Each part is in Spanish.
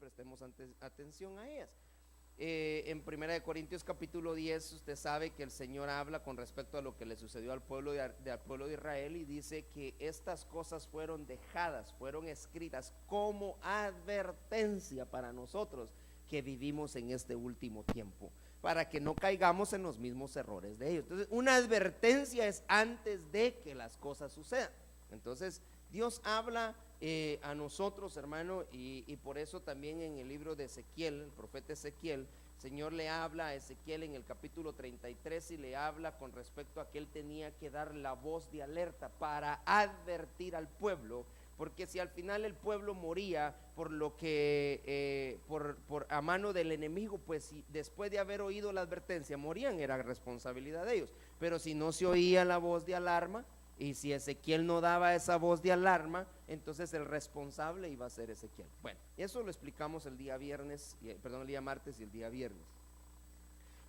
prestemos atención a ellas. En 1 Corintios capítulo 10 usted sabe que el Señor habla con respecto a lo que le sucedió al pueblo de Israel, y dice que estas cosas fueron dejadas, fueron escritas como advertencia para nosotros que vivimos en este último tiempo, para que no caigamos en los mismos errores de ellos. Entonces, una advertencia es antes de que las cosas sucedan. Entonces, Dios habla a nosotros, hermano, y por eso también en el libro de Ezequiel, el profeta Ezequiel, el Señor le habla a Ezequiel en el capítulo 33 y le habla con respecto a que él tenía que dar la voz de alerta para advertir al pueblo, porque si al final el pueblo moría por lo que por a mano del enemigo, pues si después de haber oído la advertencia morían, era responsabilidad de ellos. Pero si no se oía la voz de alarma, y si Ezequiel no daba esa voz de alarma, entonces el responsable iba a ser Ezequiel. Bueno, eso lo explicamos el día martes y el día viernes.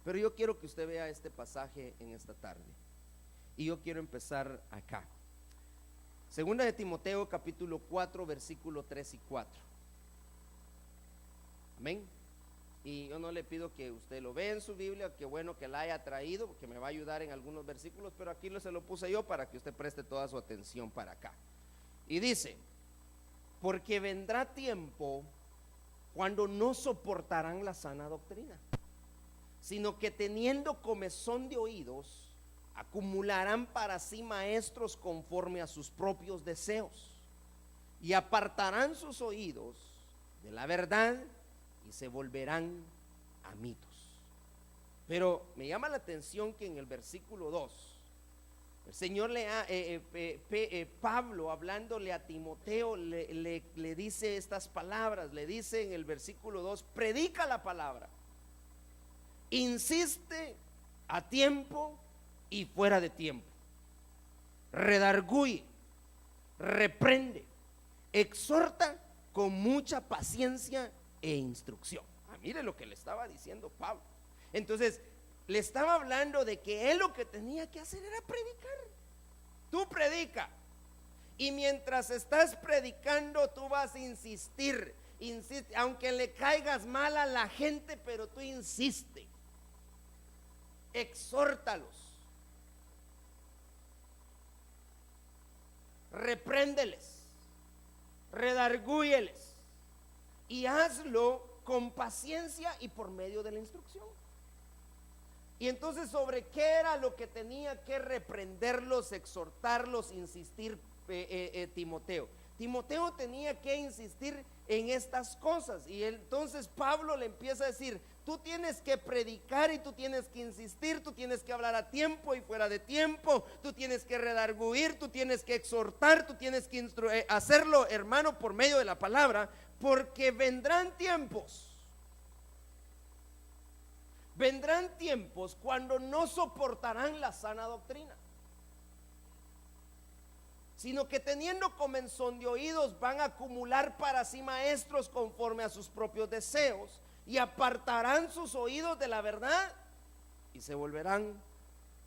Pero yo quiero que usted vea este pasaje en esta tarde, y yo quiero empezar acá. Segunda de Timoteo capítulo 4 versículo 3 y 4. Amén. Y yo no le pido que usted lo vea en su Biblia, que bueno que la haya traído, porque me va a ayudar en algunos versículos, pero aquí se lo puse yo para que usted preste toda su atención para acá. Y dice: porque vendrá tiempo cuando no soportarán la sana doctrina, sino que teniendo comezón de oídos, acumularán para sí maestros conforme a sus propios deseos, y apartarán sus oídos de la verdad y se volverán a mitos. Pero me llama la atención que en el versículo 2 el Señor Pablo, hablándole a Timoteo, le dice estas palabras. Le dice en el versículo 2: predica la palabra, insiste a tiempo y fuera de tiempo, redarguye, reprende, exhorta con mucha paciencia e instrucción. Mire lo que le estaba diciendo Pablo. Entonces le estaba hablando de que él lo que tenía que hacer era predicar. Tú predica, y mientras estás predicando tú vas a insistir, aunque le caigas mal a la gente, pero tú insiste, exhórtalos, repréndeles, redargúyeles, y hazlo con paciencia y por medio de la instrucción. Y entonces, ¿sobre qué era lo que tenía que reprenderlos, exhortarlos, insistir Timoteo? Timoteo tenía que insistir en estas cosas, y entonces Pablo le empieza a decir: tú tienes que predicar y tú tienes que insistir, tú tienes que hablar a tiempo y fuera de tiempo, tú tienes que redarguir, tú tienes que exhortar, tú tienes que hacerlo, hermano, por medio de la palabra, porque vendrán tiempos cuando no soportarán la sana doctrina, sino que teniendo comezón de oídos van a acumular para sí maestros conforme a sus propios deseos, y apartarán sus oídos de la verdad y se volverán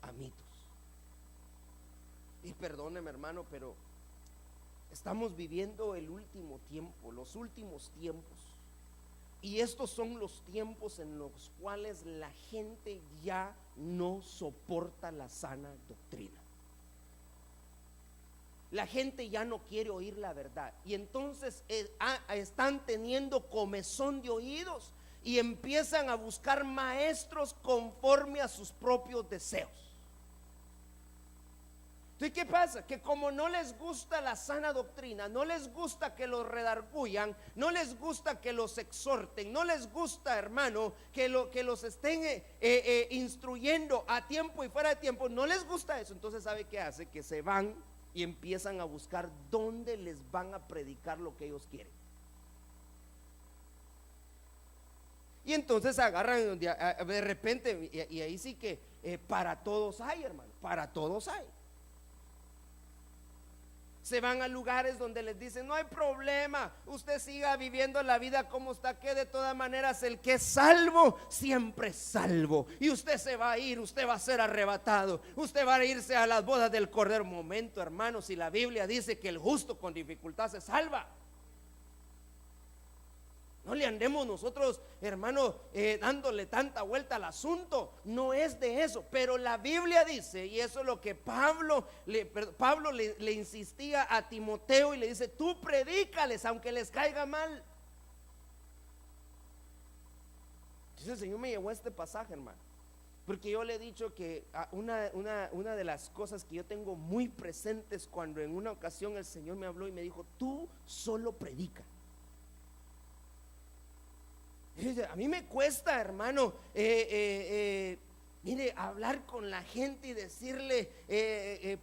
a mitos. Y perdóneme, hermano, pero estamos viviendo el último tiempo, los últimos tiempos, y estos son los tiempos en los cuales la gente ya no soporta la sana doctrina. La gente ya no quiere oír la verdad, y entonces están teniendo comezón de oídos y empiezan a buscar maestros conforme a sus propios deseos. Entonces, ¿qué pasa? Que como no les gusta la sana doctrina, no les gusta que los redarguyan, no les gusta que los exhorten, no les gusta, hermano, que los estén instruyendo a tiempo y fuera de tiempo, no les gusta eso. Entonces, ¿sabe qué hace? Que se van y empiezan a buscar dónde les van a predicar lo que ellos quieren. Y entonces agarran de repente, y ahí sí que para todos hay, hermano, para todos hay. Se van a lugares donde les dicen: no hay problema, usted siga viviendo la vida como está, que de todas maneras el que es salvo siempre es salvo, y usted se va a ir, usted va a ser arrebatado, usted va a irse a las bodas del Cordero. Momento, hermano, si la Biblia dice que el justo con dificultad se salva. No le andemos nosotros, hermano, dándole tanta vuelta al asunto. No es de eso. Pero la Biblia dice, y eso es lo que Pablo le insistía a Timoteo, y le dice: tú predícales aunque les caiga mal. Entonces el Señor me llevó a este pasaje, hermano, porque yo le he dicho que una de las cosas que yo tengo muy presentes, cuando en una ocasión el Señor me habló y me dijo: tú solo predica. A mí me cuesta, hermano, mire, hablar con la gente y decirle,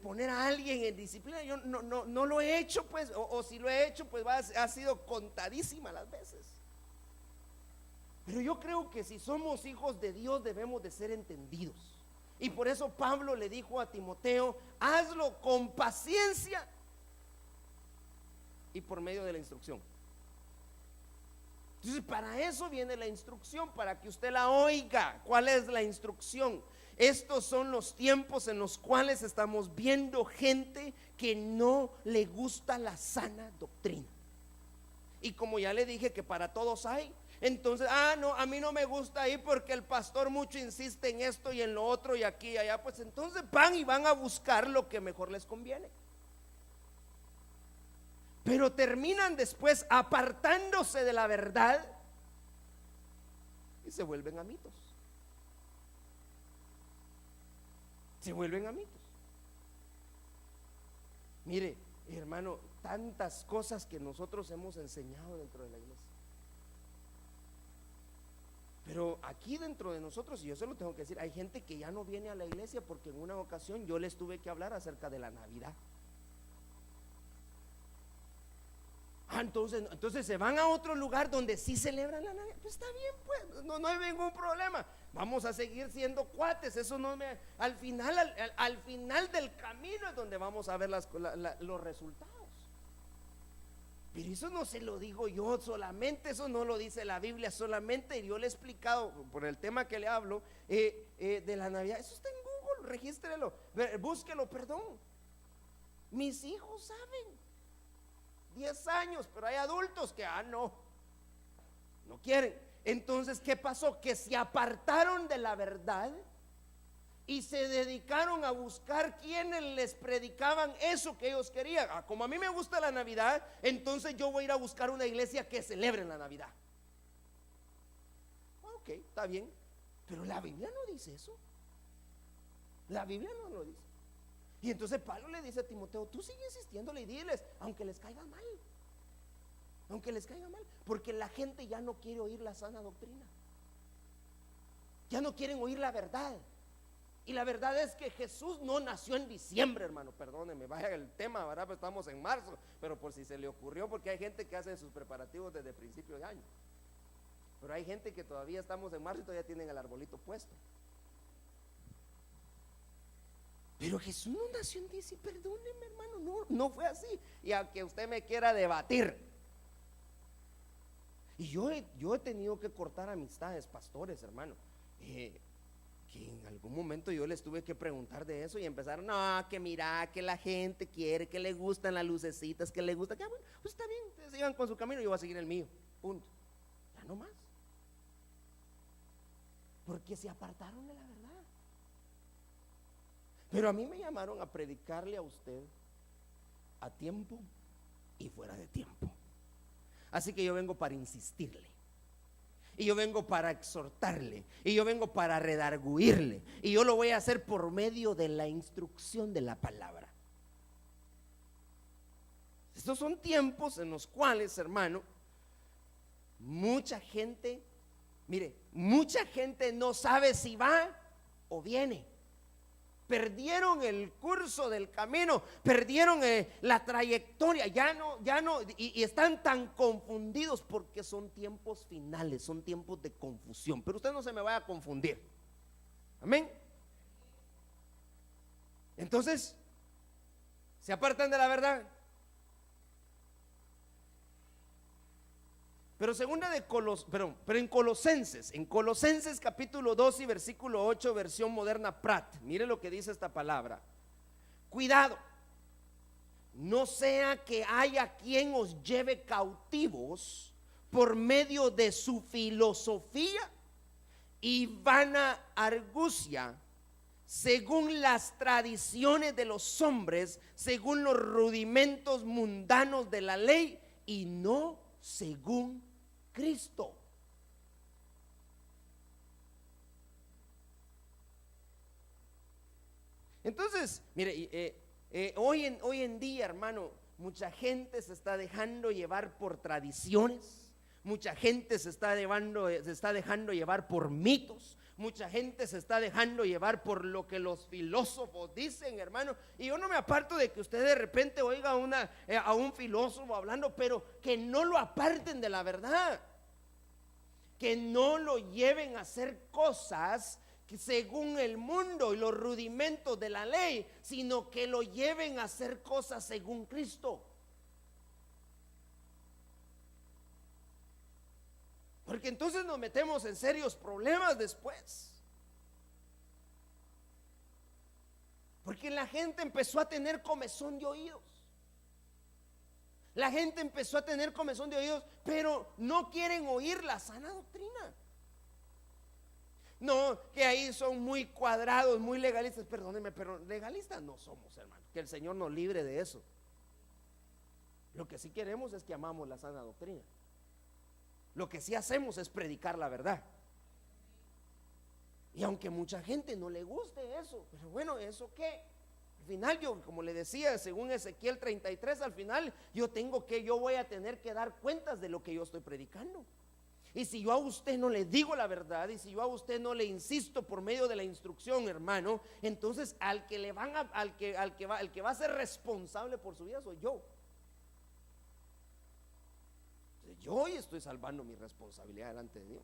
poner a alguien en disciplina. Yo no lo he hecho, pues, o si lo he hecho, pues ha sido contadísimas las veces. Pero yo creo que si somos hijos de Dios debemos de ser entendidos. Y por eso Pablo le dijo a Timoteo: hazlo con paciencia y por medio de la instrucción. Entonces, para eso viene la instrucción, para que usted la oiga. ¿Cuál es la instrucción? Estos son los tiempos en los cuales estamos viendo gente que no le gusta la sana doctrina. Y como ya le dije que para todos hay, entonces, no, a mí no me gusta ir porque el pastor mucho insiste en esto y en lo otro y aquí y allá. Pues entonces van a buscar lo que mejor les conviene. Pero terminan después apartándose de la verdad y se vuelven a mitos. Se vuelven a mitos. Mire, hermano, tantas cosas que nosotros hemos enseñado dentro de la iglesia. Pero aquí dentro de nosotros, y yo se lo tengo que decir, hay gente que ya no viene a la iglesia porque en una ocasión yo les tuve que hablar acerca de la Navidad. Entonces se van a otro lugar donde sí celebran la Navidad. Pues está bien, pues, no hay ningún problema. Vamos a seguir siendo cuates. Eso no me. Al final del camino es donde vamos a ver los resultados. Pero eso no se lo digo yo solamente, eso no lo dice la Biblia solamente. Yo le he explicado por el tema que le hablo de la Navidad. Eso está en Google, regístrelo, búsquelo, perdón. Mis hijos saben. 10 años, pero hay adultos que no quieren. Entonces, ¿qué pasó? Que se apartaron de la verdad y se dedicaron a buscar quienes les predicaban eso que ellos querían. Como a mí me gusta la Navidad, entonces yo voy a ir a buscar una iglesia que celebre la Navidad. Ok, está bien, pero la Biblia no dice eso. La Biblia no lo dice. Y entonces Pablo le dice a Timoteo: tú sigue insistiéndole y diles, aunque les caiga mal. Aunque les caiga mal, porque la gente ya no quiere oír la sana doctrina. Ya no quieren oír la verdad. Y la verdad es que Jesús no nació en diciembre, hermano. Perdónenme, vaya el tema, ¿verdad? Pues estamos en marzo, pero por si se le ocurrió, porque hay gente que hace sus preparativos desde principio de año. Pero hay gente que todavía estamos en marzo y todavía tienen el arbolito puesto. Pero Jesús no nació en diciembre, perdónenme, hermano, no fue así. Y aunque usted me quiera debatir, y yo he tenido que cortar amistades, pastores, hermano, que en algún momento yo les tuve que preguntar de eso y empezaron: no, que mira, que la gente quiere, que le gustan las lucecitas, que le gusta, que bueno, pues está bien, ustedes sigan con su camino, yo voy a seguir el mío, punto. Ya no más. Porque se apartaron de la verdad. Pero a mí me llamaron a predicarle a usted a tiempo y fuera de tiempo. Así que yo vengo para insistirle, y yo vengo para exhortarle, y yo vengo para redarguirle, y yo lo voy a hacer por medio de la instrucción de la palabra. Estos son tiempos en los cuales, hermano, mucha gente no sabe si va o viene. Perdieron el curso del camino, perdieron la trayectoria, ya no, y están tan confundidos porque son tiempos finales, son tiempos de confusión. Pero usted no se me vaya a confundir. Amén. Entonces, se apartan de la verdad. Pero en Colosenses capítulo 2 y versículo 8, versión moderna Prat, mire lo que dice esta palabra: cuidado, no sea que haya quien os lleve cautivos por medio de su filosofía y vana argucia, según las tradiciones de los hombres, según los rudimentos mundanos de la ley, y no según Cristo. Entonces, mire, hoy en día, hermano, mucha gente se está dejando llevar por tradiciones, mucha gente se está dejando llevar por mitos, mucha gente se está dejando llevar por lo que los filósofos dicen, hermano. Y yo no me aparto de que usted de repente oiga a un filósofo hablando, pero que no lo aparten de la verdad, que no lo lleven a hacer cosas que según el mundo y los rudimentos de la ley, sino que lo lleven a hacer cosas según Cristo. Porque entonces nos metemos en serios problemas después. Porque la gente empezó a tener comezón de oídos. La gente empezó a tener comezón de oídos, pero no quieren oír la sana doctrina. No, que ahí son muy cuadrados, muy legalistas. Perdónenme, pero legalistas no somos, hermano. Que el Señor nos libre de eso. Lo que sí queremos es que amamos la sana doctrina. Lo que sí hacemos es predicar la verdad. Y aunque mucha gente no le guste eso, pero bueno, ¿eso qué? Al final yo, como le decía, según Ezequiel 33, al final yo voy a tener que dar cuentas de lo que yo estoy predicando. Y si yo a usted no le digo la verdad, y si yo a usted no le insisto por medio de la instrucción, hermano, entonces al que va a ser responsable por su vida soy yo. Yo hoy estoy salvando mi responsabilidad delante de Dios.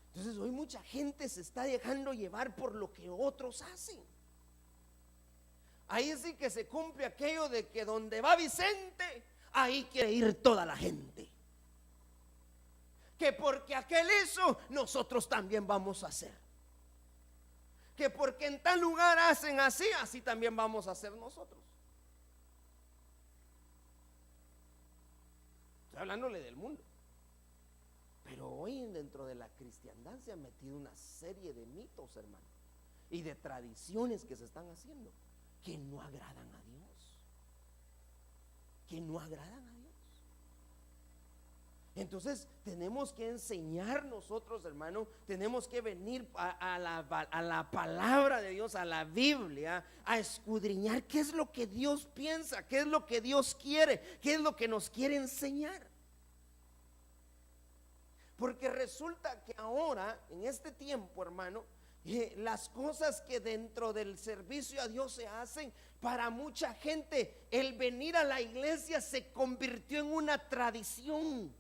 Entonces hoy mucha gente se está dejando llevar por lo que otros hacen. Ahí sí que se cumple aquello de que donde va Vicente, ahí quiere ir toda la gente. Que porque aquel hizo, nosotros también vamos a hacer. Que porque en tal lugar hacen así, así también vamos a hacer nosotros. Estoy hablándole del mundo. Pero hoy dentro de la cristiandad se han metido una serie de mitos, hermano, y de tradiciones que se están haciendo que no agradan a Dios. Que no agradan a Dios. Entonces tenemos que enseñar nosotros, hermano, tenemos que venir a la palabra de Dios, a la Biblia, a escudriñar qué es lo que Dios piensa, qué es lo que Dios quiere, qué es lo que nos quiere enseñar. Porque resulta que ahora, en este tiempo, hermano, las cosas que dentro del servicio a Dios se hacen, para mucha gente el venir a la iglesia se convirtió en una tradición.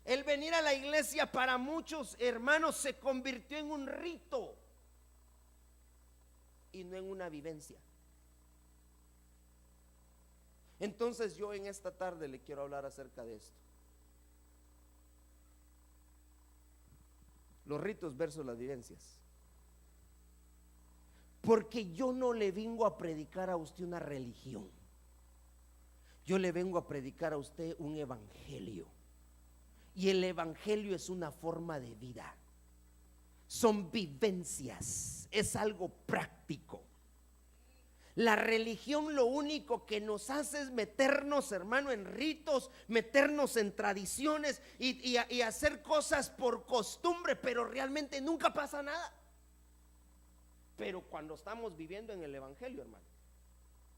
El venir a la iglesia para muchos hermanos se convirtió en un rito y no en una vivencia. Entonces yo en esta tarde le quiero hablar acerca de esto. Los ritos versus las vivencias. Porque yo no le vengo a predicar a usted una religión. Yo le vengo a predicar a usted un evangelio. Y el evangelio es una forma de vida. Son vivencias, es algo práctico. La religión lo único que nos hace es meternos, hermano, en ritos, meternos en tradiciones y hacer cosas por costumbre, pero realmente nunca pasa nada. Pero cuando estamos viviendo en el evangelio, hermano,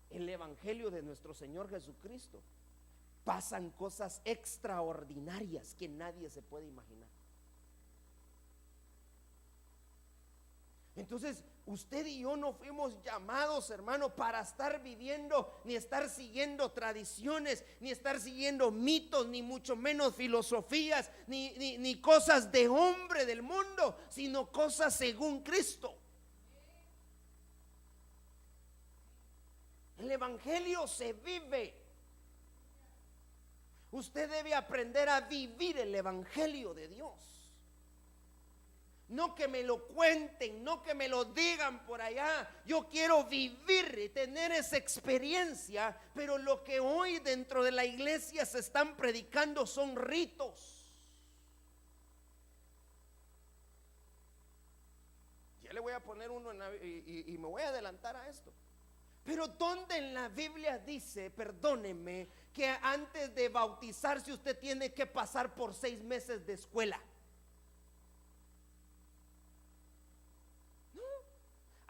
el evangelio de nuestro Señor Jesucristo, pasan cosas extraordinarias que nadie se puede imaginar. Entonces, usted y yo no fuimos llamados, hermano, para estar viviendo, ni estar siguiendo tradiciones, ni estar siguiendo mitos, ni mucho menos filosofías, ni cosas de hombre del mundo, sino cosas según Cristo. El evangelio se vive. Usted debe aprender a vivir el evangelio de Dios. No que me lo cuenten, no que me lo digan por allá. Yo quiero vivir y tener esa experiencia. Pero lo que hoy dentro de la iglesia se están predicando son ritos. Ya le voy a poner uno y me voy a adelantar a esto. Pero ¿dónde en la Biblia dice, perdónenme, que antes de bautizarse usted tiene que pasar por 6 meses de escuela?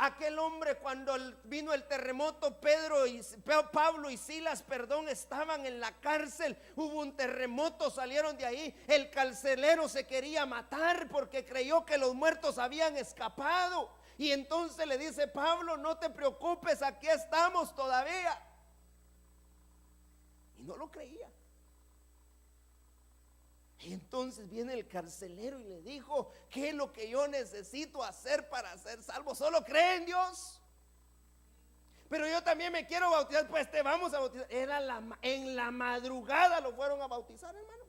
Aquel hombre, cuando vino el terremoto, Pablo y Silas, estaban en la cárcel. Hubo un terremoto, salieron de ahí. El carcelero se quería matar porque creyó que los muertos habían escapado. Y entonces le dice: Pablo, no te preocupes, aquí estamos todavía. Y no lo creía. Y entonces viene el carcelero y le dijo: ¿qué es lo que yo necesito hacer para ser salvo? ¿Solo cree en Dios? Pero yo también me quiero bautizar. Pues te vamos a bautizar. En la madrugada lo fueron a bautizar, hermano.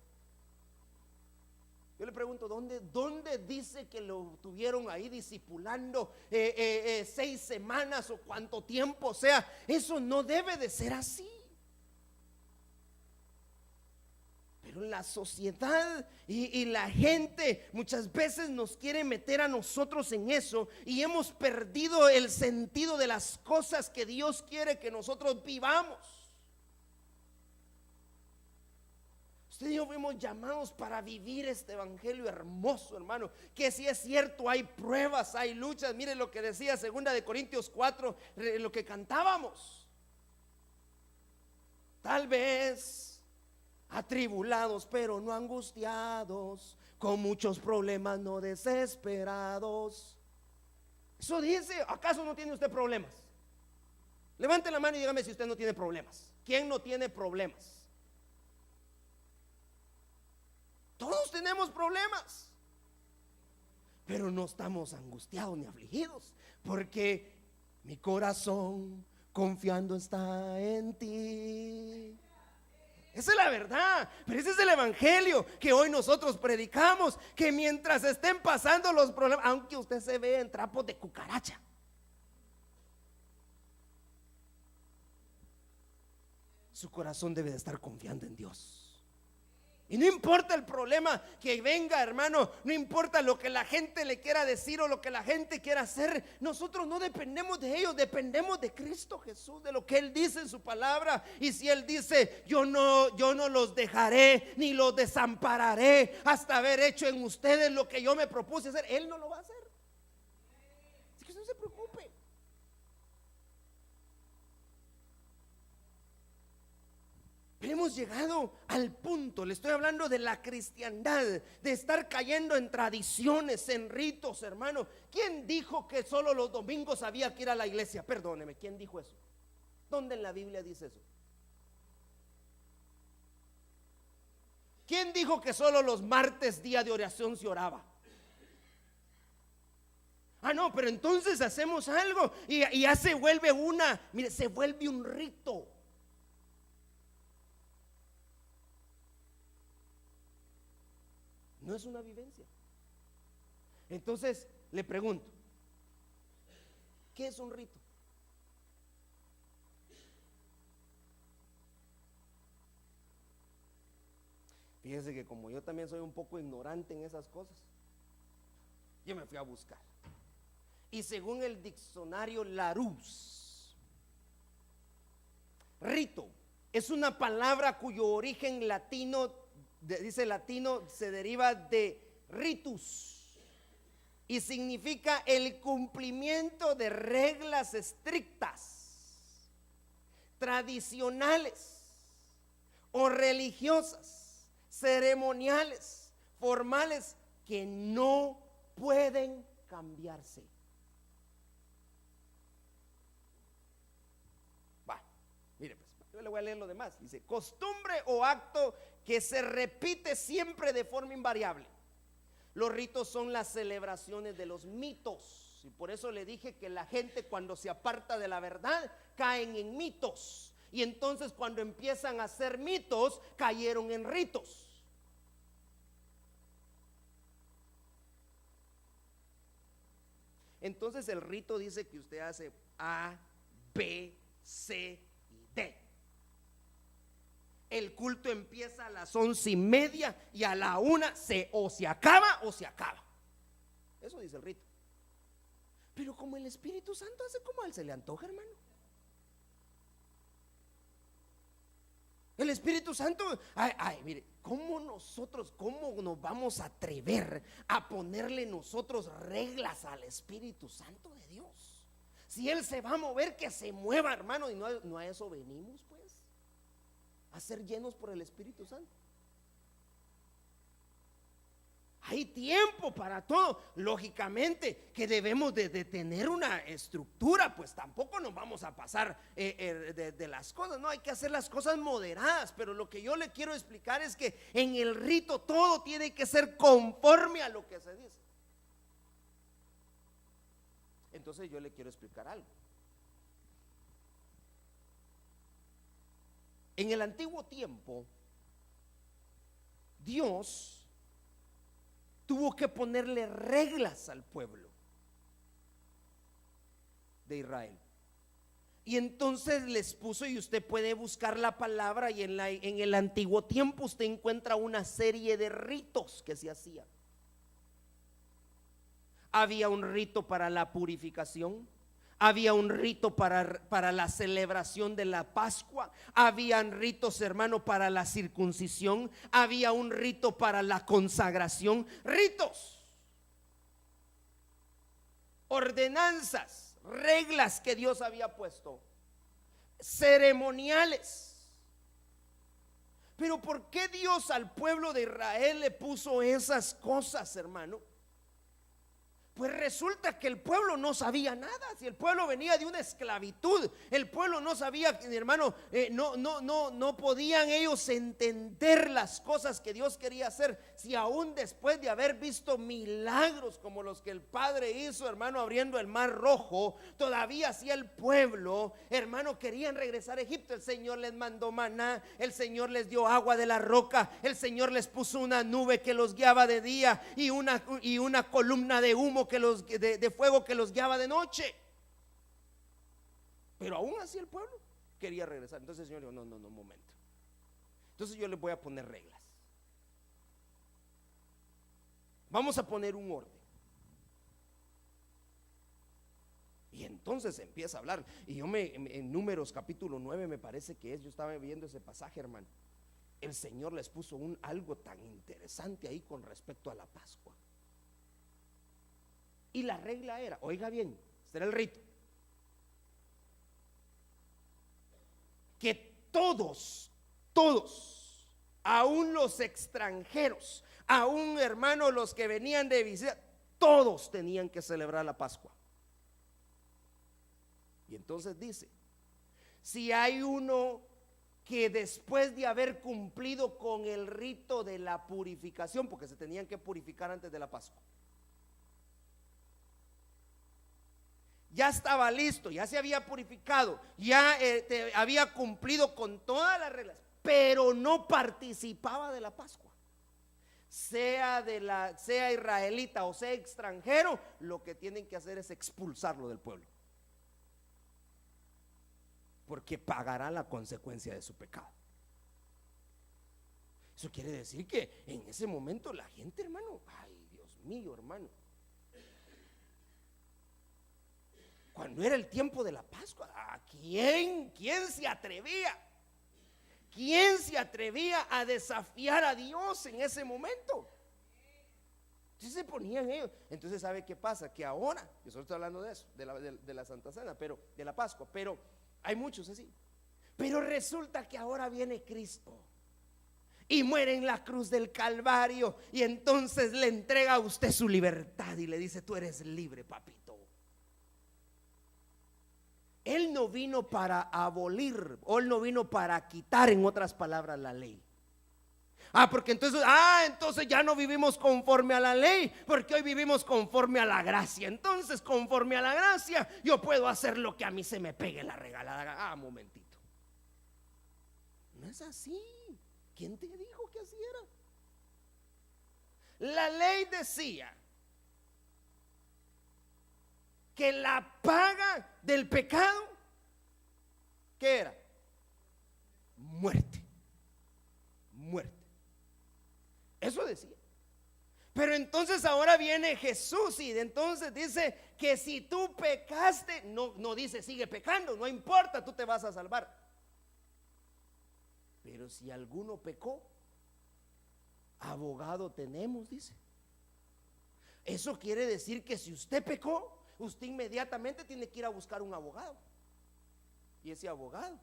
Yo le pregunto, ¿dónde dice que lo tuvieron ahí discipulando 6 semanas o cuánto tiempo sea? Eso no debe de ser así. Pero la sociedad y la gente muchas veces nos quiere meter a nosotros en eso, y hemos perdido el sentido de las cosas que Dios quiere que nosotros vivamos. Usted y yo fuimos llamados para vivir este evangelio hermoso, hermano. Que si es cierto, hay pruebas, hay luchas. Mire lo que decía 2 Corintios 4, lo que cantábamos. Tal vez atribulados pero no angustiados, con muchos problemas no desesperados. Eso dice. ¿Acaso no tiene usted problemas? Levante la mano y dígame si usted no tiene problemas. ¿Quién no tiene problemas? Todos tenemos problemas, pero no estamos angustiados ni afligidos, porque mi corazón confiando está en ti. Esa es la verdad. Pero ese es el evangelio que hoy nosotros predicamos, que mientras estén pasando los problemas, aunque usted se vea en trapos de cucaracha, su corazón debe de estar confiando en Dios. Y no importa el problema que venga, hermano, no importa lo que la gente le quiera decir o lo que la gente quiera hacer, nosotros no dependemos de ellos, dependemos de Cristo Jesús, de lo que Él dice en su palabra. Y si Él dice: yo no los dejaré ni los desampararé hasta haber hecho en ustedes lo que yo me propuse hacer, Él no lo va a hacer. Así que no se preocupe. Pero hemos llegado al punto, le estoy hablando de la cristiandad, de estar cayendo en tradiciones, en ritos, hermano. ¿Quién dijo que solo los domingos había que ir a la iglesia? Perdóneme, ¿quién dijo eso? ¿Dónde en la Biblia dice eso? ¿Quién dijo que solo los martes, día de oración, se oraba? Ah, no, pero entonces hacemos algo y ya se vuelve se vuelve un rito. No es una vivencia. Entonces le pregunto, ¿qué es un rito? Fíjese que como yo también soy un poco ignorante en esas cosas, yo me fui a buscar. Y según el diccionario Larousse, rito es una palabra cuyo origen latino, dice latino, se deriva de ritus y significa el cumplimiento de reglas estrictas, tradicionales o religiosas, ceremoniales, formales, que no pueden cambiarse. Mire, pues yo le voy a leer lo demás. Dice: costumbre o acto que se repite siempre de forma invariable. Los ritos son las celebraciones de los mitos, y por eso le dije que la gente, cuando se aparta de la verdad, caen en mitos, y entonces cuando empiezan a hacer mitos, cayeron en ritos. Entonces el rito dice que usted hace A, B, C y D. El culto empieza a las 11:30 y a la 1 o se acaba o se acaba. Eso dice el rito. Pero como el Espíritu Santo hace como a él se le antoja, hermano. El Espíritu Santo, mire, ¿cómo nos vamos a atrever a ponerle nosotros reglas al Espíritu Santo de Dios? Si Él se va a mover, que se mueva, hermano. Y no a eso venimos, pues, a ser llenos por el Espíritu Santo. Hay tiempo para todo. Lógicamente que debemos de tener una estructura, pues tampoco nos vamos a pasar de las cosas. No, hay que hacer las cosas moderadas. Pero lo que yo le quiero explicar es que en el rito todo tiene que ser conforme a lo que se dice. Entonces yo le quiero explicar algo. En el antiguo tiempo, Dios tuvo que ponerle reglas al pueblo de Israel. Y entonces les puso, y usted puede buscar la palabra, y en el antiguo tiempo usted encuentra una serie de ritos que se hacían. Había un rito para la purificación. Había un rito para la celebración de la Pascua. Habían ritos, hermano, para la circuncisión. Había un rito para la consagración. Ritos, ordenanzas, reglas que Dios había puesto, ceremoniales. Pero ¿por qué Dios al pueblo de Israel le puso esas cosas, hermano? Pues resulta que el pueblo no sabía nada. Si el pueblo venía de una esclavitud, el pueblo no sabía, hermano, no podían ellos entender las cosas que Dios quería hacer. Si aún después de haber visto milagros como los que el Padre hizo, hermano, abriendo el mar rojo, todavía hacía el pueblo, hermano, querían regresar a Egipto. El Señor les mandó maná, el Señor les dio agua de la roca, el Señor les puso una nube que los guiaba de día y una columna de humo de fuego que los guiaba de noche. Pero aún así el pueblo quería regresar. Entonces el Señor dijo: no, un momento. Entonces yo les voy a poner reglas. Vamos a poner un orden. Y entonces empieza a hablar. Y en Números capítulo 9 me parece que yo estaba viendo ese pasaje, hermano. El Señor les puso algo tan interesante ahí con respecto a la Pascua. Y la regla era, oiga bien, este era el rito, que todos, aún los extranjeros, aún, hermanos, los que venían de visita, todos tenían que celebrar la Pascua. Y entonces dice: si hay uno que después de haber cumplido con el rito de la purificación, porque se tenían que purificar antes de la Pascua, ya estaba listo, ya se había purificado, ya había cumplido con todas las reglas, pero no participaba de la Pascua, sea israelita o sea extranjero, lo que tienen que hacer es expulsarlo del pueblo, porque pagará la consecuencia de su pecado. Eso quiere decir que en ese momento la gente, hermano, ay Dios mío, hermano, cuando era el tiempo de la Pascua, ¿quién se atrevía? ¿Quién se atrevía a desafiar a Dios en ese momento? Entonces se ponían ellos. Entonces, ¿sabe qué pasa? Que ahora, yo solo estoy hablando de eso, de la Santa Cena, pero de la Pascua, pero hay muchos así. Pero resulta que ahora viene Cristo y muere en la cruz del Calvario, y entonces le entrega a usted su libertad y le dice: tú eres libre, papito. Él no vino para abolir, o Él no vino para quitar, en otras palabras, la ley. Porque entonces ya no vivimos conforme a la ley, porque hoy vivimos conforme a la gracia. Entonces, conforme a la gracia, yo puedo hacer lo que a mí se me pegue la regalada. Momentito. No es así. ¿Quién te dijo que así era? La ley decía que la paga del pecado, ¿qué era? Muerte. Muerte. Eso decía. Pero entonces ahora viene Jesús y entonces dice que si tú pecaste, no dice sigue pecando, no importa, tú te vas a salvar. Pero si alguno pecó, abogado tenemos, dice. Eso quiere decir que si usted pecó, usted inmediatamente tiene que ir a buscar un abogado. Y ese abogado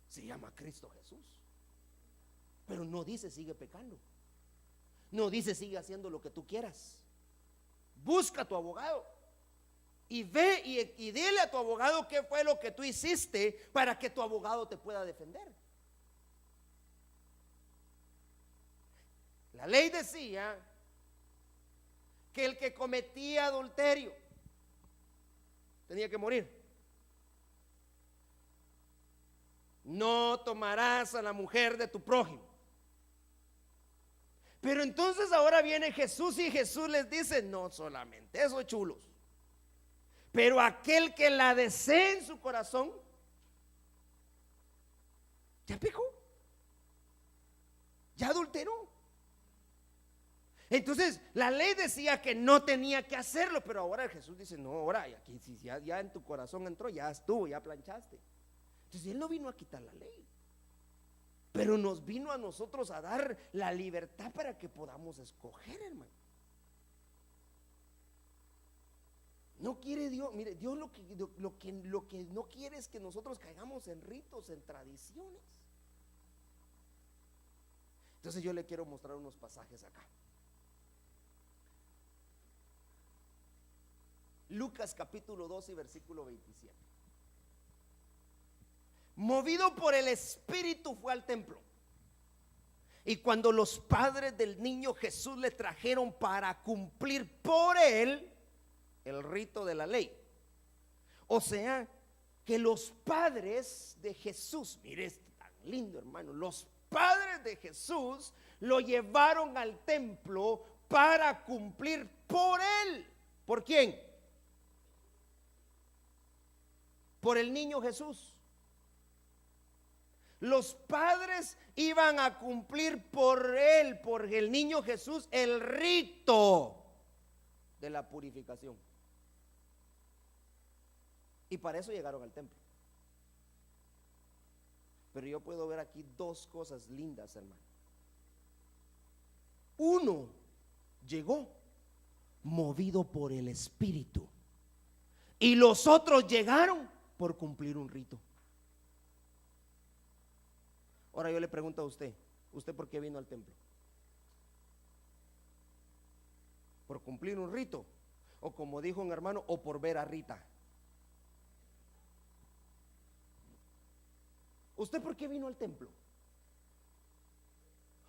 se llama Cristo Jesús. Pero no dice sigue pecando. No dice sigue haciendo lo que tú quieras. Busca a tu abogado y ve y dile a tu abogado qué fue lo que tú hiciste para que tu abogado te pueda defender. La ley decía que el que cometía adulterio tenía que morir. No tomarás a la mujer de tu prójimo. Pero entonces ahora viene Jesús y Jesús les dice, no solamente eso, chulos, pero aquel que la desee en su corazón, ya pecó, ya adulteró. Entonces la ley decía que no tenía que hacerlo, pero ahora Jesús dice, no, ahora aquí si ya en tu corazón entró, ya estuvo, ya planchaste. Entonces Él no vino a quitar la ley, pero nos vino a nosotros a dar la libertad para que podamos escoger, hermano. No quiere Dios, mire, Dios lo que no quiere es que nosotros caigamos en ritos, en tradiciones. Entonces yo le quiero mostrar unos pasajes acá. Lucas capítulo 12 y versículo 27. Movido por el Espíritu fue al templo. Y cuando los padres del niño Jesús le trajeron para cumplir por él el rito de la ley. O sea, que los padres de Jesús, mire, es tan lindo, hermano, los padres de Jesús lo llevaron al templo para cumplir por él. ¿Por quién? Por el niño Jesús. Los padres iban a cumplir por él, por el niño Jesús, el rito de la purificación. Y para eso llegaron al templo. Pero yo puedo ver aquí dos cosas lindas, hermano. Uno llegó movido por el Espíritu, y los otros llegaron por cumplir un rito. Ahora yo le pregunto a usted, ¿usted por qué vino al templo? ¿Por cumplir un rito? O como dijo un hermano, o por ver a Rita. ¿Usted por qué vino al templo?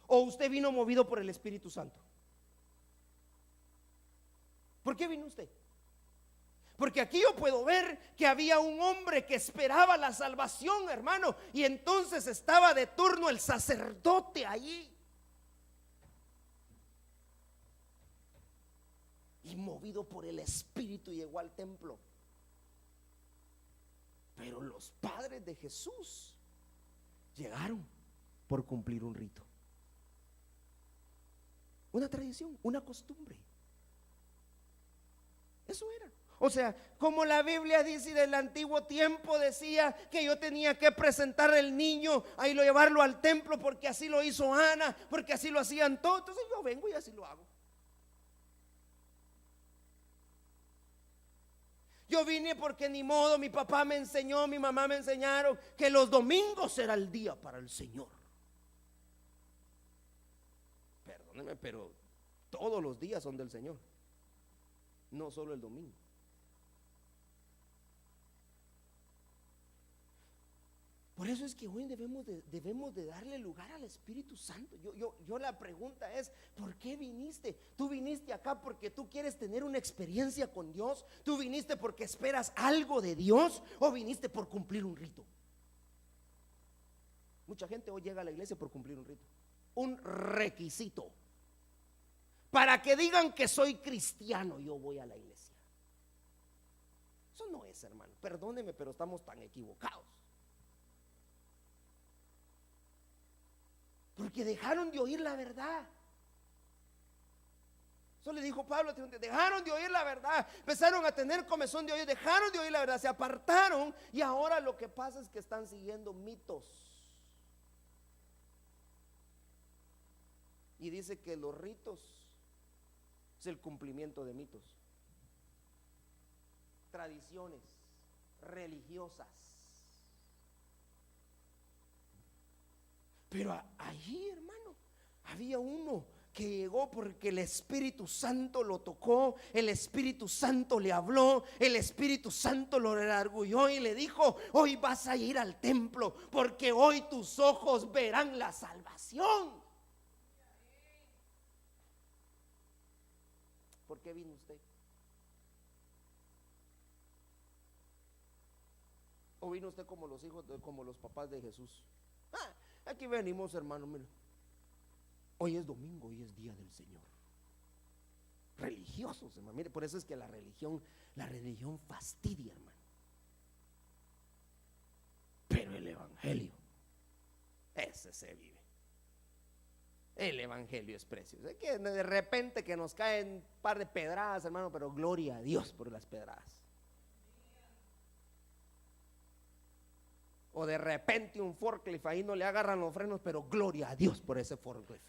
¿O usted vino movido por el Espíritu Santo? ¿Por qué vino usted? Porque aquí yo puedo ver que había un hombre que esperaba la salvación, hermano, y entonces estaba de turno el sacerdote allí. Y movido por el Espíritu llegó al templo. Pero los padres de Jesús llegaron por cumplir un rito, una tradición, una costumbre. Eso era. O sea, como la Biblia dice, del antiguo tiempo decía que yo tenía que presentar el niño y llevarlo al templo porque así lo hizo Ana, porque así lo hacían todos. Entonces yo vengo y así lo hago. Yo vine porque ni modo, mi papá me enseñó, mi mamá me enseñaron que los domingos era el día para el Señor. Perdóneme, pero todos los días son del Señor, no solo el domingo. Por eso es que hoy debemos de darle lugar al Espíritu Santo. Yo la pregunta es, ¿por qué viniste? ¿Tú viniste acá porque tú quieres tener una experiencia con Dios? ¿Tú viniste porque esperas algo de Dios? ¿O viniste por cumplir un rito? Mucha gente hoy llega a la iglesia por cumplir un rito, un requisito. Para que digan que soy cristiano, yo voy a la iglesia. Eso no es, hermano. Perdóneme, pero estamos tan equivocados. Porque dejaron de oír la verdad. Eso le dijo Pablo a Timoteo: dejaron de oír la verdad, empezaron a tener comezón de oír, dejaron de oír la verdad, se apartaron, y ahora lo que pasa es que están siguiendo mitos. Y dice que los ritos es el cumplimiento de mitos, tradiciones religiosas. Pero allí, hermano, había uno que llegó porque el Espíritu Santo lo tocó, el Espíritu Santo le habló, el Espíritu Santo lo redarguyó y le dijo: hoy vas a ir al templo porque hoy tus ojos verán la salvación. ¿Por qué vino usted? ¿O vino usted como los hijos, como los papás de Jesús? Aquí venimos, hermano, mira. Hoy es domingo, hoy es día del Señor. Religiosos, hermano. Mire, por eso es que la religión fastidia, hermano. Pero el evangelio, ese se vive. El evangelio es precioso. Es que de repente que nos caen un par de pedradas, hermano, pero gloria a Dios por las pedradas. O de repente un forklift, ahí no le agarran los frenos, pero gloria a Dios por ese forklift.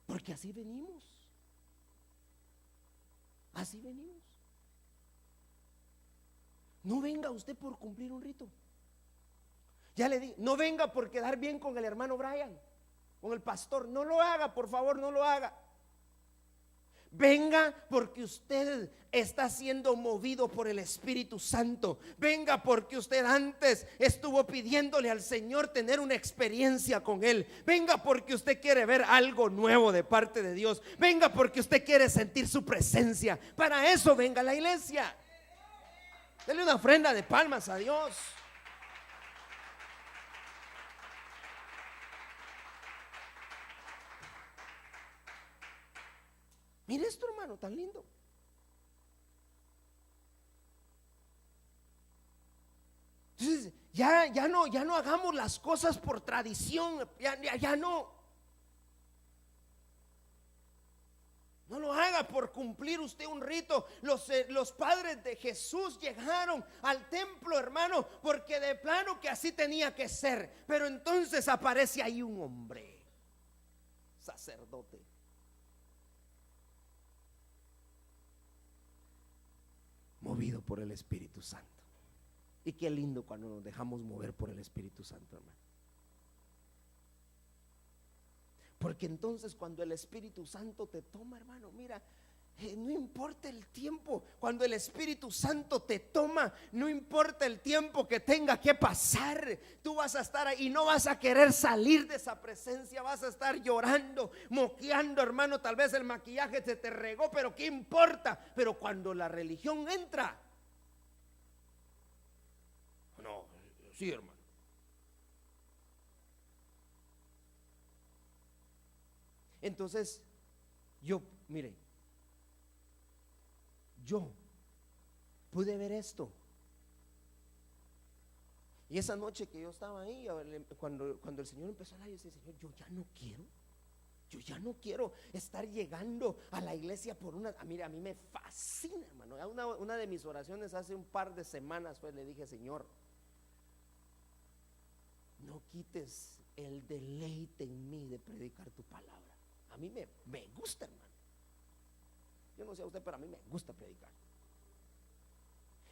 Porque así venimos. Así venimos. No venga usted por cumplir un rito. Ya le di, no venga por quedar bien con el hermano Brian, con el pastor. No lo haga, por favor, no lo haga. Venga porque usted está siendo movido por el Espíritu Santo. Venga porque usted antes estuvo pidiéndole al Señor tener una experiencia con Él. Venga porque usted quiere ver algo nuevo de parte de Dios. Venga porque usted quiere sentir su presencia. Para eso venga a la iglesia. Dele una ofrenda de palmas a Dios. Mire esto, hermano, tan lindo. Entonces, ya no hagamos las cosas por tradición. Ya no. No lo haga por cumplir usted un rito. Los padres de Jesús llegaron al templo, hermano, porque de plano que así tenía que ser. Pero entonces aparece ahí un hombre, sacerdote, movido por el Espíritu Santo. Y qué lindo cuando nos dejamos mover por el Espíritu Santo, hermano. Porque entonces cuando el Espíritu Santo te toma, hermano, mira, no importa el tiempo. Cuando el Espíritu Santo te toma, no importa el tiempo que tenga que pasar, tú vas a estar ahí y no vas a querer salir de esa presencia. Vas a estar llorando, moqueando, hermano. Tal vez el maquillaje se te regó, pero qué importa. Pero cuando la religión entra, no, sí, hermano. Entonces, mire, yo pude ver esto. Y esa noche que yo estaba ahí, cuando el Señor empezó a hablar, yo decía: Señor, yo ya no quiero estar llegando a la iglesia por mire, a mí me fascina, hermano. Una de mis oraciones hace un par de semanas le dije: Señor, no quites el deleite en mí de predicar tu palabra. A mí me gusta, hermano. Yo no sé a usted, pero a mí me gusta predicar.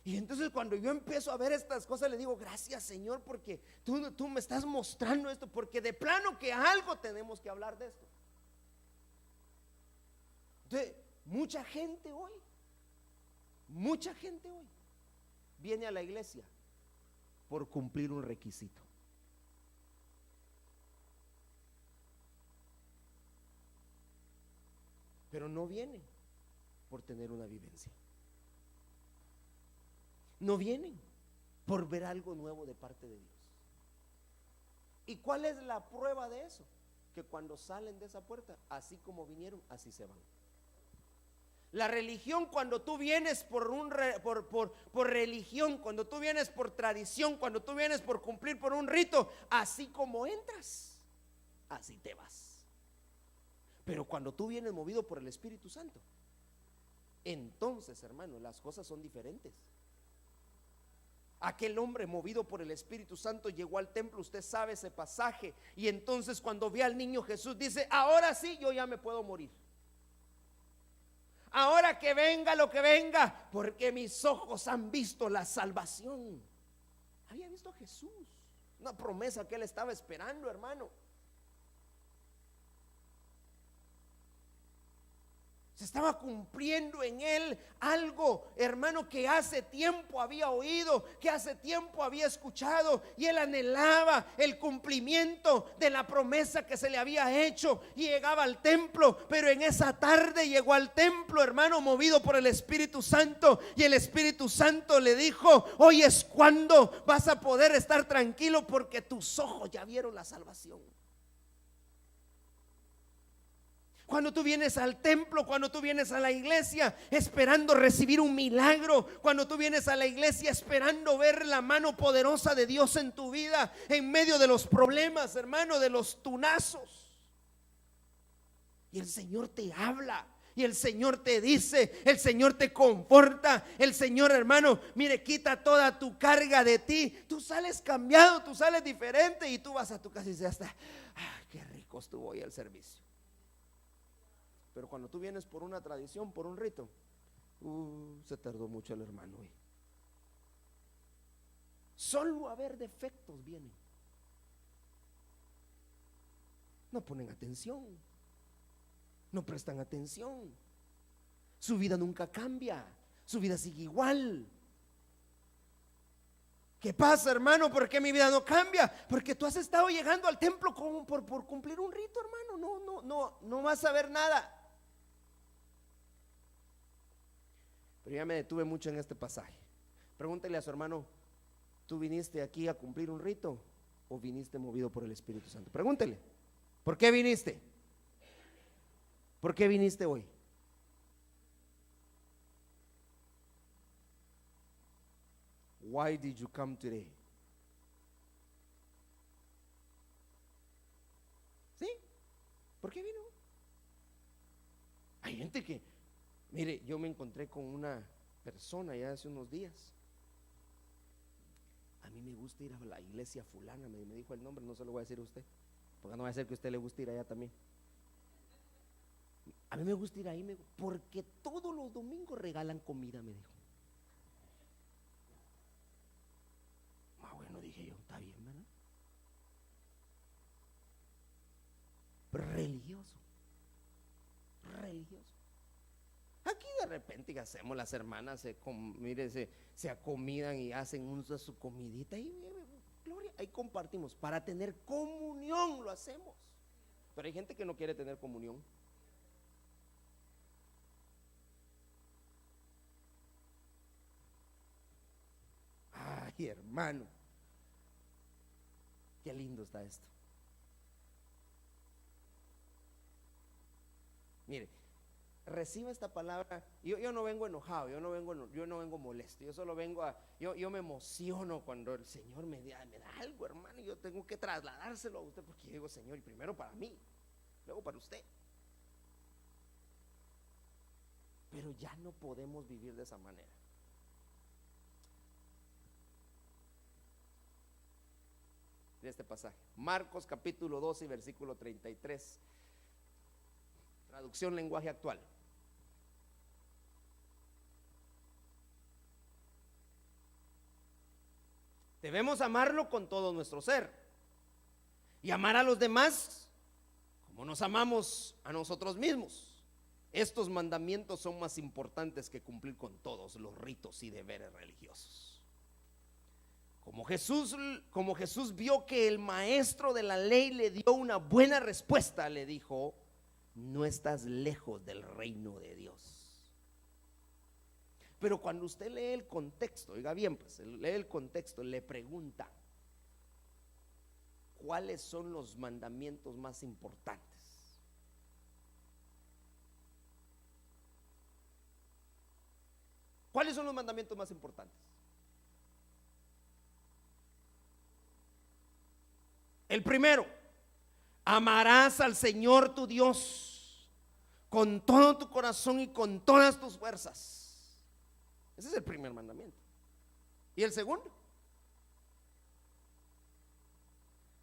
Y entonces cuando yo empiezo a ver estas cosas, le digo: gracias, Señor, porque tú me estás mostrando esto. Porque de plano que algo tenemos que hablar de esto. Entonces, mucha gente hoy viene a la iglesia por cumplir un requisito. Pero no vienen por tener una vivencia. No vienen por ver algo nuevo de parte de Dios. ¿Y cuál es la prueba de eso? Que cuando salen de esa puerta, así como vinieron, así se van. La religión, cuando tú vienes por religión, cuando tú vienes por tradición, cuando tú vienes por cumplir por un rito, así como entras, así te vas. Pero cuando tú vienes movido por el Espíritu Santo, entonces, hermano, las cosas son diferentes. Aquel hombre movido por el Espíritu Santo llegó al templo, usted sabe ese pasaje, y entonces cuando ve al niño Jesús dice: ahora sí, yo ya me puedo morir. Ahora que venga lo que venga, porque mis ojos han visto la salvación. Había visto a Jesús, una promesa que él estaba esperando, hermano. Se estaba cumpliendo en él algo, hermano, que hace tiempo había oído, que hace tiempo había escuchado, y él anhelaba el cumplimiento de la promesa que se le había hecho, y llegaba al templo. Pero en esa tarde llegó al templo, hermano, movido por el Espíritu Santo, y el Espíritu Santo le dijo: hoy es cuando vas a poder estar tranquilo, porque tus ojos ya vieron la salvación. Cuando tú vienes al templo, cuando tú vienes a la iglesia esperando recibir un milagro, cuando tú vienes a la iglesia esperando ver la mano poderosa de Dios en tu vida, en medio de los problemas, hermano, de los tunazos, y el Señor te habla, y el Señor te dice, el Señor te conforta, el Señor, hermano, mire, quita toda tu carga de ti. Tú sales cambiado, tú sales diferente, y tú vas a tu casa y dices: qué rico estuvo hoy el servicio. Pero cuando tú vienes por una tradición, por un rito, se tardó mucho el hermano hoy. Solo a ver defectos vienen. No ponen atención, no prestan atención. Su vida nunca cambia, su vida sigue igual. ¿Qué pasa, hermano? ¿Por qué mi vida no cambia? Porque tú has estado llegando al templo por cumplir un rito, hermano. No vas a ver nada. Pero ya me detuve mucho en este pasaje. Pregúntele a su hermano: ¿tú viniste aquí a cumplir un rito o viniste movido por el Espíritu Santo? Pregúntele: ¿por qué viniste? ¿Por qué viniste hoy? Why did you come today? ¿Sí? ¿Por qué vino? Hay gente que, mire, yo me encontré con una persona ya hace unos días. A mí me gusta ir a la iglesia fulana, me dijo el nombre, no se lo voy a decir a usted, porque no va a ser que a usted le guste ir allá también. A mí me gusta ir ahí, porque todos los domingos regalan comida, me dijo. Bueno, dije yo, está bien, ¿verdad? Pero religioso. Aquí de repente hacemos, las hermanas se acomidan y hacen su comidita y gloria, ahí compartimos. Para tener comunión lo hacemos. Pero hay gente que no quiere tener comunión. Ay, hermano, qué lindo está esto. Mire, reciba esta palabra. Yo no vengo enojado, yo no vengo molesto. Yo solo vengo yo me emociono cuando el Señor me da algo, hermano, y yo tengo que trasladárselo a usted, porque yo digo: Señor, primero para mí, luego para usted. Pero ya no podemos vivir de esa manera. De este pasaje, Marcos capítulo 12 versículo 33, traducción lenguaje actual. Debemos amarlo con todo nuestro ser y amar a los demás como nos amamos a nosotros mismos. Estos mandamientos son más importantes que cumplir con todos los ritos y deberes religiosos. Como Jesús vio que el maestro de la ley le dio una buena respuesta, le dijo: no estás lejos del reino de Dios. Pero cuando usted lee el contexto, oiga bien, pues lee el contexto, le pregunta: ¿cuáles son los mandamientos más importantes? ¿Cuáles son los mandamientos más importantes? El primero: amarás al Señor tu Dios con todo tu corazón y con todas tus fuerzas. Ese es el primer mandamiento. ¿Y el segundo?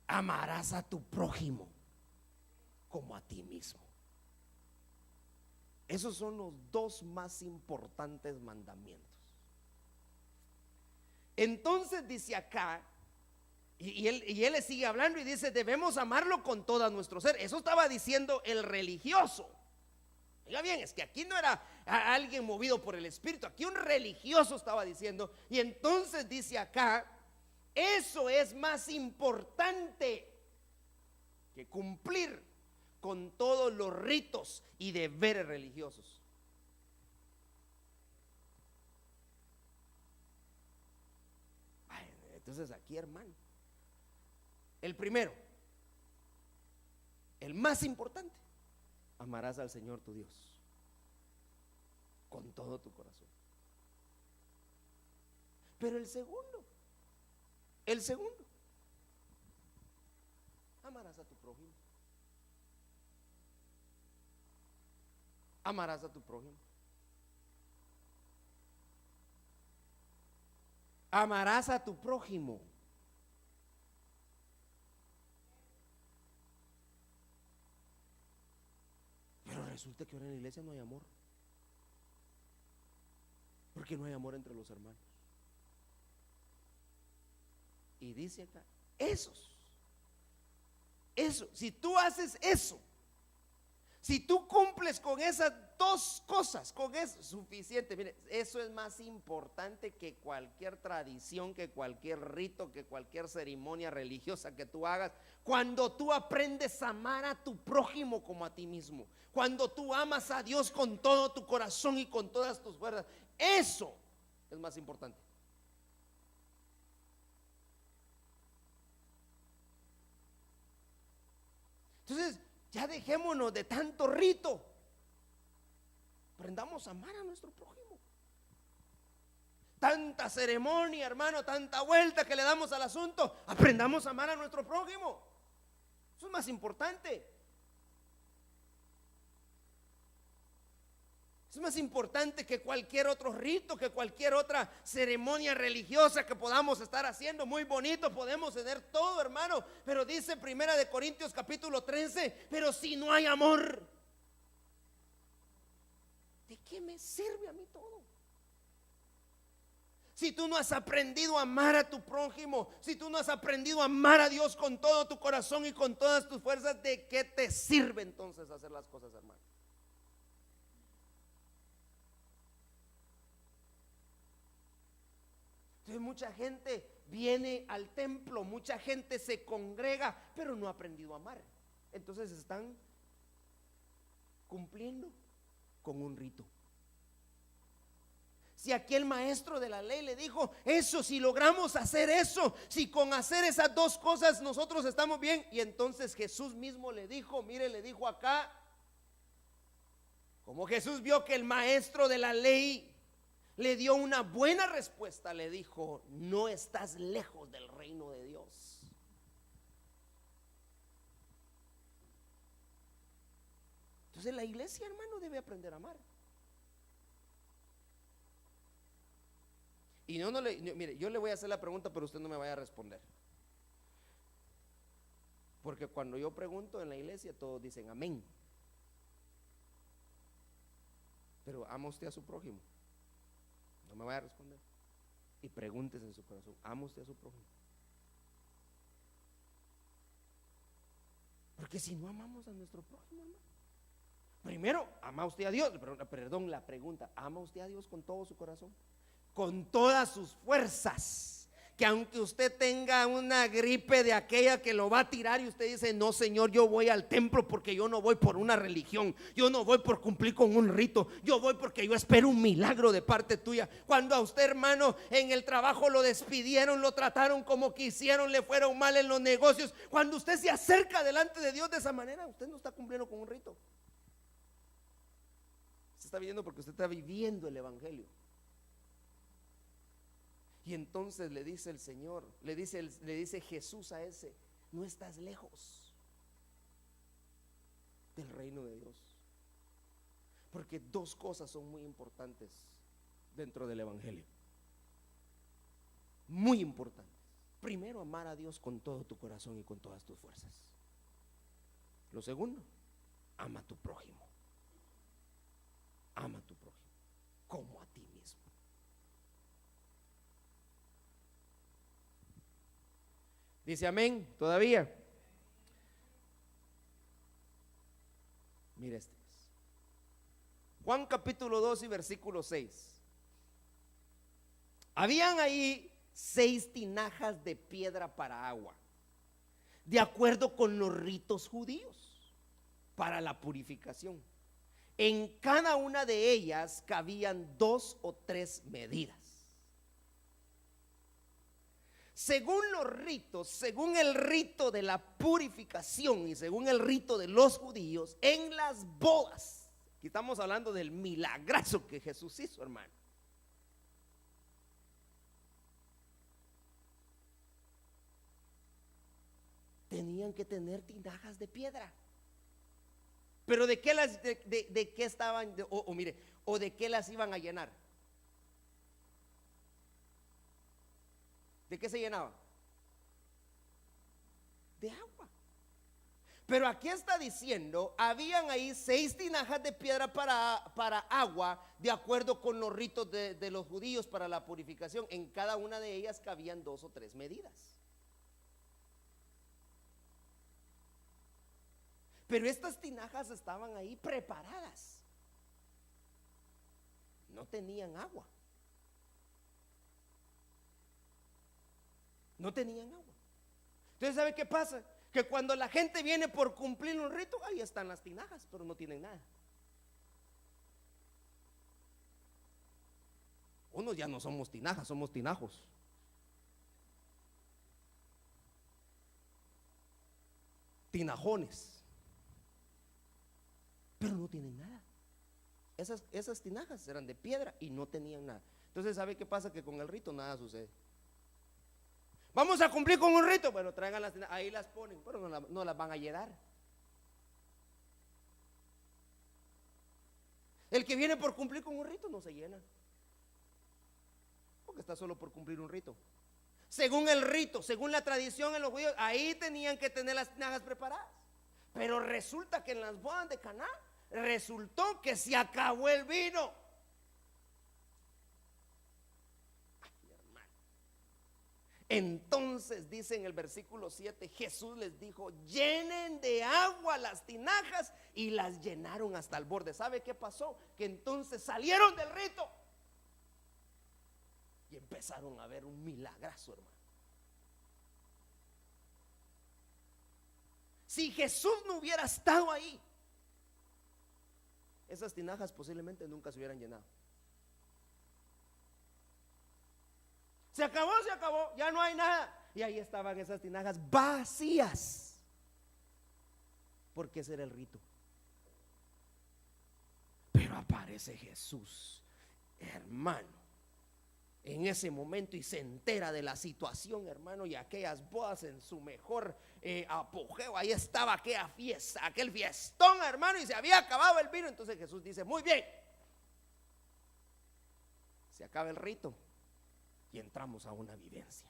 Amarás a tu prójimo como a ti mismo. Esos son los dos más importantes mandamientos. Entonces dice acá, y él le sigue hablando y dice: debemos amarlo con todo nuestro ser. Eso estaba diciendo el religioso. Oiga bien, es que aquí no era alguien movido por el Espíritu, aquí un religioso estaba diciendo. Y entonces dice acá: eso es más importante que cumplir con todos los ritos y deberes religiosos. Entonces aquí, hermano, el primero, el más importante: amarás al Señor tu Dios con todo tu corazón. Pero el segundo, amarás a tu prójimo. Amarás a tu prójimo. Amarás a tu prójimo. Pero resulta que ahora en la iglesia no hay amor. Porque no hay amor entre los hermanos. Y dice acá: eso, si tú haces eso, si tú cumples con esas dos cosas, con eso es suficiente. Mire, eso es más importante que cualquier tradición, que cualquier rito, que cualquier ceremonia religiosa que tú hagas. Cuando tú aprendes a amar a tu prójimo como a ti mismo, cuando tú amas a Dios con todo tu corazón y con todas tus fuerzas, eso es más importante. Entonces, ya dejémonos de tanto rito. Aprendamos a amar a nuestro prójimo. Tanta ceremonia, hermano, tanta vuelta que le damos al asunto. Aprendamos a amar a nuestro prójimo. Eso es más importante. Es más importante que cualquier otro rito, que cualquier otra ceremonia religiosa que podamos estar haciendo. Muy bonito, podemos tener todo, hermano, pero dice Primera de Corintios capítulo 13: pero si no hay amor, ¿de qué me sirve a mí todo? Si tú no has aprendido a amar a tu prójimo, si tú no has aprendido a amar a Dios con todo tu corazón y con todas tus fuerzas, ¿de qué te sirve entonces hacer las cosas, hermano? Entonces mucha gente viene al templo, mucha gente se congrega, pero no ha aprendido a amar. Entonces están cumpliendo con un rito. Si aquel maestro de la ley le dijo: eso, si logramos hacer eso, si con hacer esas dos cosas nosotros estamos bien. Y entonces Jesús mismo le dijo, mire, le dijo acá, como Jesús vio que el maestro de la ley le dio una buena respuesta, le dijo: no estás lejos del reino de Dios. Entonces la iglesia, hermano, debe aprender a amar. Y mire, yo le voy a hacer la pregunta, pero usted no me vaya a responder. Porque cuando yo pregunto en la iglesia, todos dicen amén. Pero ¿ama usted a su prójimo? No me vaya a responder. Y pregúntese en su corazón: ¿ama usted a su prójimo? Porque si no amamos a nuestro prójimo, hermano, primero, ¿ama usted a Dios? Perdón, la pregunta: ¿ama usted a Dios con todo su corazón? Con todas sus fuerzas. Que aunque usted tenga una gripe de aquella que lo va a tirar y usted dice: no, Señor, yo voy al templo porque yo no voy por una religión, yo no voy por cumplir con un rito, yo voy porque yo espero un milagro de parte tuya. Cuando a usted, hermano, en el trabajo lo despidieron, lo trataron como quisieron, le fueron mal en los negocios, cuando usted se acerca delante de Dios de esa manera, usted no está cumpliendo con un rito. Usted está viviendo porque usted está viviendo el evangelio. Y entonces le dice el Señor, le dice Jesús a ese: no estás lejos del reino de Dios. Porque dos cosas son muy importantes dentro del evangelio, muy importantes. Primero, amar a Dios con todo tu corazón y con todas tus fuerzas. Lo segundo, ama a tu prójimo. Ama a tu prójimo como a ti mismo. Dice amén todavía. Mira este. Juan capítulo 2 y versículo 6. Habían ahí 6 tinajas de piedra para agua, de acuerdo con los ritos judíos para la purificación. En cada una de ellas cabían 2 o 3 medidas. Según los ritos, según el rito de la purificación y según el rito de los judíos, en las bodas, aquí estamos hablando del milagrazo que Jesús hizo, hermano. Tenían que tener tinajas de piedra. Pero ¿de qué las de qué estaban mire, o de qué las iban a llenar? ¿De qué se llenaba? De agua. Pero aquí está diciendo: habían ahí 6 tinajas de piedra para agua, de acuerdo con los ritos de los judíos para la purificación. En cada una de ellas cabían 2 o 3 medidas. Pero estas tinajas estaban ahí preparadas. No tenían agua. No tenían agua. Entonces, ¿sabe qué pasa? Que cuando la gente viene por cumplir un rito, ahí están las tinajas, pero no tienen nada. Unos ya no somos tinajas, somos tinajos. Tinajones. Pero no tienen nada. Esas tinajas eran de piedra y no tenían nada. Entonces, ¿sabe qué pasa? Que con el rito nada sucede. Vamos a cumplir con un rito. Bueno, traigan las tinajas, ahí las ponen, pero no las van a llenar. El que viene por cumplir con un rito no se llena, porque está solo por cumplir un rito. Según el rito, según la tradición en los judíos, ahí tenían que tener las tinajas preparadas. Pero resulta que en las bodas de Caná, resultó que se acabó el vino. Ay, hermano. Entonces dice en el versículo 7, Jesús les dijo: llenen de agua las tinajas, y las llenaron hasta el borde. ¿Sabe qué pasó? Que entonces salieron del rito y empezaron a ver un milagrazo, hermano. Si Jesús no hubiera estado ahí, esas tinajas posiblemente nunca se hubieran llenado. Se acabó, ya no hay nada. Y ahí estaban esas tinajas vacías, porque ese era el rito. Pero aparece Jesús, hermano, en ese momento, y se entera de la situación, hermano, y aquellas bodas en su mejor apogeo. Ahí estaba aquella fiesta, aquel fiestón, hermano, y se había acabado el vino. Entonces Jesús dice: muy bien, se acaba el rito y entramos a una vivencia,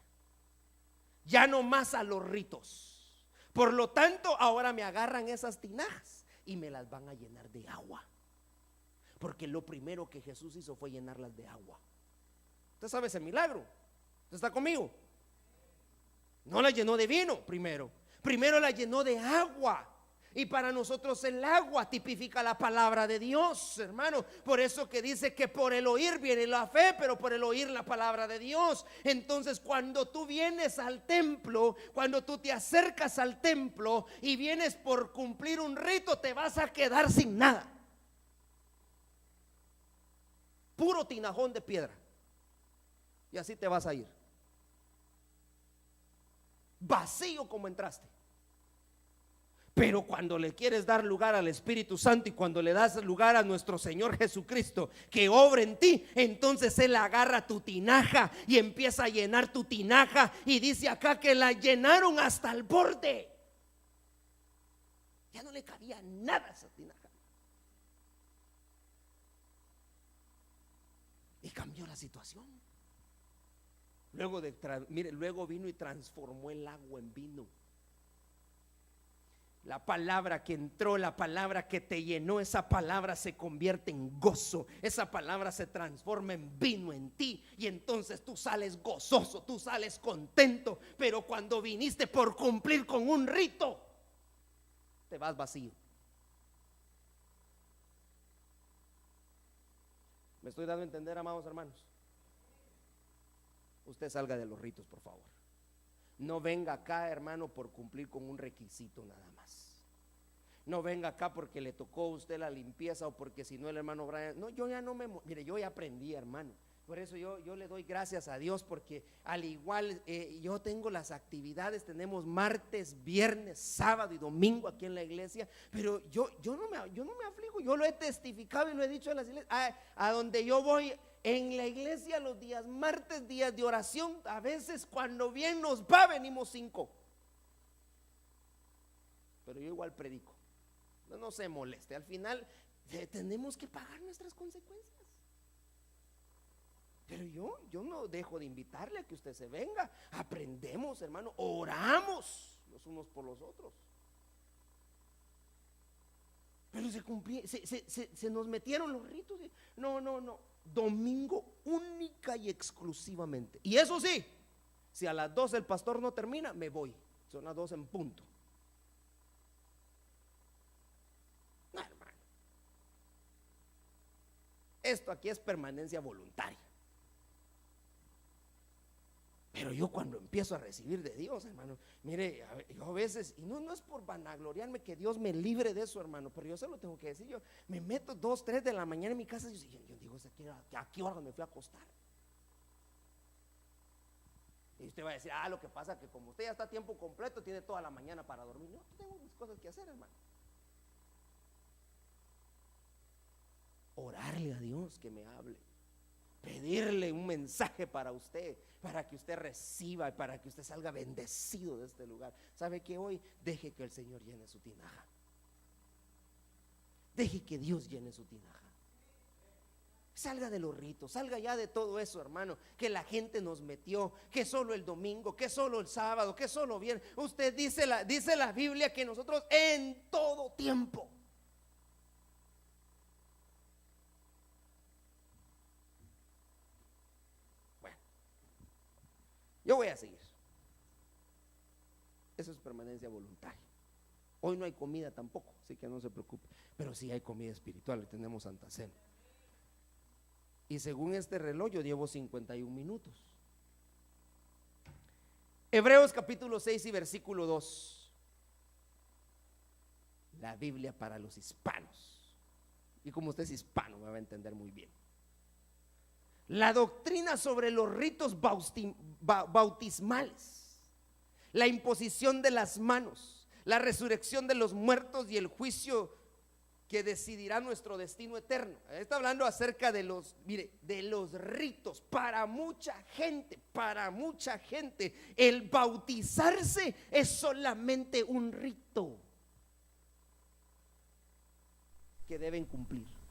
ya no más a los ritos. Por lo tanto, ahora me agarran esas tinajas y me las van a llenar de agua, porque lo primero que Jesús hizo fue llenarlas de agua. Usted sabe ese milagro. ¿Usted está conmigo? No la llenó de vino primero la llenó de agua. Y para nosotros el agua tipifica la palabra de Dios, hermano. Por eso que dice que por el oír viene la fe, pero por el oír la palabra de Dios. Entonces, cuando tú vienes al templo, cuando tú te acercas al templo y vienes por cumplir un rito, te vas a quedar sin nada. Puro tinajón de piedra. Y así te vas a ir, vacío como entraste. Pero cuando le quieres dar lugar al Espíritu Santo y cuando le das lugar a nuestro Señor Jesucristo que obra en ti, entonces Él agarra tu tinaja y empieza a llenar tu tinaja, y dice acá que la llenaron hasta el borde. Ya no le cabía nada a esa tinaja. Y cambió la situación. Luego vino y transformó el agua en vino. La palabra que entró, la palabra que te llenó, esa palabra se convierte en gozo. Esa palabra se transforma en vino en ti, y entonces tú sales gozoso, tú sales contento. Pero cuando viniste por cumplir con un rito, te vas vacío. ¿Me estoy dando a entender, amados hermanos? Usted salga de los ritos, por favor. No venga acá, hermano, por cumplir con un requisito nada más. No venga acá porque le tocó a usted la limpieza, o porque si no el hermano Brian. No, yo ya no me... Mire, yo ya aprendí, hermano. Por eso yo le doy gracias a Dios, porque al igual yo tengo las actividades, tenemos martes, viernes, sábado y domingo aquí en la iglesia, pero yo no me aflijo. Yo lo he testificado y lo he dicho en las iglesias, a donde yo voy. En la iglesia los días martes, días de oración, a veces cuando bien nos va venimos 5. Pero yo igual predico. No se moleste, al final tenemos que pagar nuestras consecuencias. Pero yo no dejo de invitarle a que usted se venga. Aprendemos, hermano, oramos los unos por los otros. Pero se nos metieron los ritos. No. Domingo única y exclusivamente. Y eso sí, si a las 2 el pastor no termina, me voy. Son las 2 en punto. No, hermano. Esto aquí es permanencia voluntaria. Pero yo cuando empiezo a recibir de Dios, hermano, mire, yo a veces, y no es por vanagloriarme, que Dios me libre de eso, hermano, pero yo se lo tengo que decir. Yo me meto 2, 3 de la mañana en mi casa, y yo digo, ¿a qué hora me fui a acostar? Y usted va a decir, lo que pasa es que como usted ya está a tiempo completo, tiene toda la mañana para dormir. No, tengo mis cosas que hacer, hermano. Orarle a Dios que me hable, pedirle un mensaje para usted, para que usted reciba, para que usted salga bendecido de este lugar. ¿Sabe que hoy deje que el Señor llene su tinaja? Deje que Dios llene su tinaja. Salga de los ritos, salga ya de todo eso, hermano, que la gente nos metió, que solo el domingo, que solo el sábado, que solo viernes. Usted dice la Biblia que nosotros en todo tiempo. Yo voy a seguir. Eso es permanencia voluntaria. Hoy no hay comida tampoco, así que no se preocupe. Pero sí hay comida espiritual, tenemos Santa Cena. Y según este reloj yo llevo 51 minutos. Hebreos capítulo 6 y versículo 2. La Biblia para los hispanos. Y como usted es hispano, me va a entender muy bien. La doctrina sobre los ritos bautismales, la imposición de las manos, la resurrección de los muertos y el juicio que decidirá nuestro destino eterno. Está hablando acerca de los ritos. Para mucha gente, el bautizarse es solamente un rito que deben cumplir.